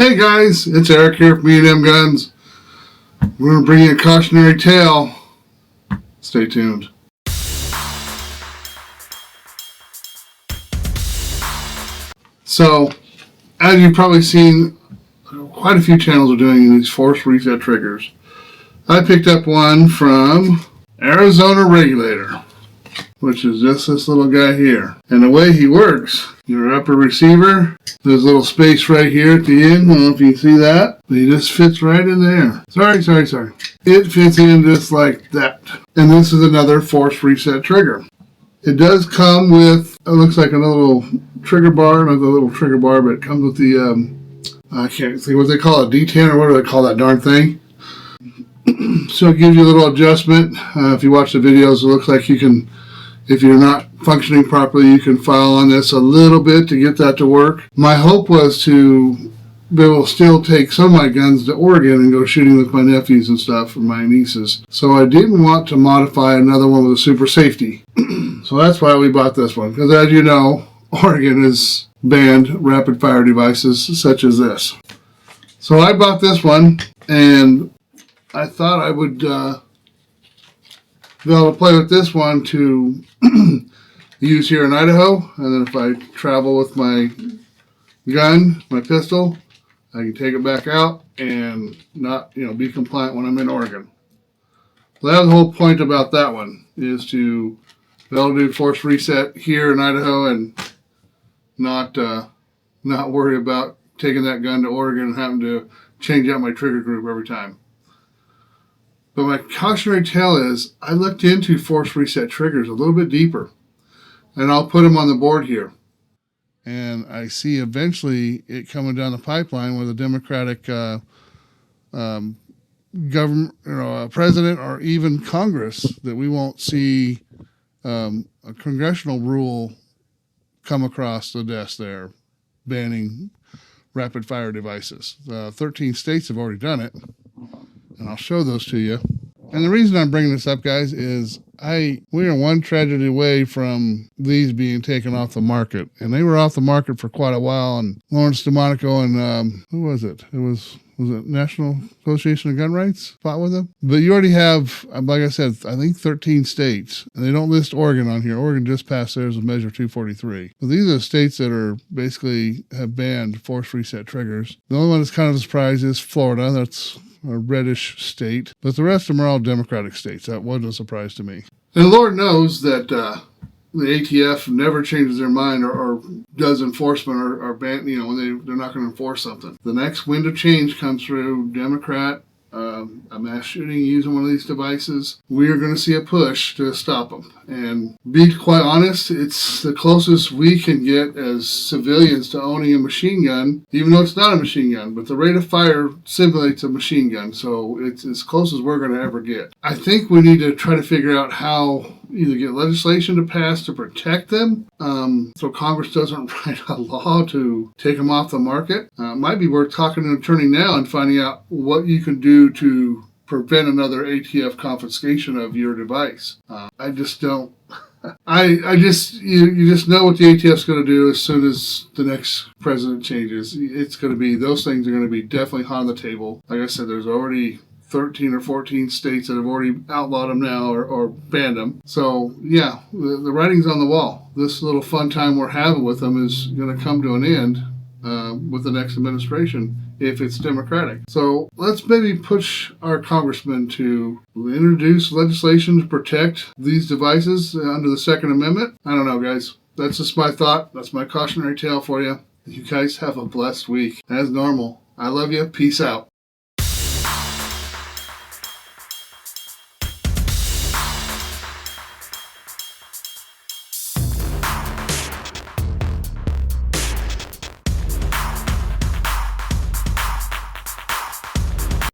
Hey guys, it's Eric here from E&M Guns. We're going to bring you a cautionary tale. Stay tuned. So, as you've probably seen, quite a few channels are doing these force reset triggers. I picked up one from Arizona Regulator, which is just this little guy here. And the way he works, your upper receiver, there's a little space right here at the end. I don't know if you can see that, but he just fits right in there. Sorry. It fits in just like that. And this is another force reset trigger. It does come with, it looks like a little trigger bar, not the little trigger bar, but it comes with the, I can't think what they call it, D10 or what do they call that darn thing. So it gives you a little adjustment. If you watch the videos, it looks like you can, if you're not functioning properly, you can file on this a little bit to get that to work. My hope was to be able to still take some of my guns to Oregon and go shooting with my nephews and stuff, or my nieces. So I didn't want to modify another one with a super safety. So that's why we bought this one. Because as you know, Oregon has banned rapid fire devices such as this. So I bought this one, and I thought I would be able to play with this one to use here in Idaho, and then if I travel with my gun, my pistol, I can take it back out and not, be compliant when I'm in Oregon. So that was the whole point about that one, is to be able to do force reset here in Idaho and not worry about taking that gun to Oregon and having to change out my trigger group every time. But my cautionary tale is, I looked into force reset triggers a little bit deeper, and I'll put them on the board here. And I see eventually it coming down the pipeline with a Democratic government, president, or even Congress, that we won't see a congressional rule come across the desk there banning rapid fire devices. 13 states have already done it. And I'll show those to you. And the reason I'm bringing this up, guys, is we are one tragedy away from these being taken off the market. And they were off the market for quite a while. And Lawrence DeMonico and, who was it? Was it National Association of Gun Rights fought with them? But you already have, like I said, I think 13 states. And they don't list Oregon on here. Oregon just passed theirs with Measure 243. But these are the states that are basically have banned force reset triggers. The only one that's kind of a surprise is Florida. That's a reddish state, but the rest of them are all Democratic states. That wasn't a surprise to me. And Lord knows that the ATF never changes their mind or does enforcement or ban, when they're not going to enforce something. The next wind of change comes through Democrat, a mass shooting using one of these devices. We are going to see a push to stop them. And be quite honest, it's the closest we can get as civilians to owning a machine gun, even though it's not a machine gun, but the rate of fire simulates a machine gun. So it's as close as we're going to ever get. I think we need to try to figure out how either get legislation to pass to protect them, so Congress doesn't write a law to take them off the market. It might be worth talking to an attorney now and finding out what you can do to prevent another ATF confiscation of your device. I just don't. You just know what the ATF's going to do as soon as the next president changes. It's going to be, those things are going to be definitely hot on the table. Like I said, there's already 13 or 14 states that have already outlawed them now or banned them. So, yeah, the writing's on the wall. This little fun time we're having with them is going to come to an end with the next administration if it's Democratic. So let's maybe push our congressmen to introduce legislation to protect these devices under the Second Amendment. I don't know, guys. That's just my thought. That's my cautionary tale for you. You guys have a blessed week. As normal, I love you. Peace out.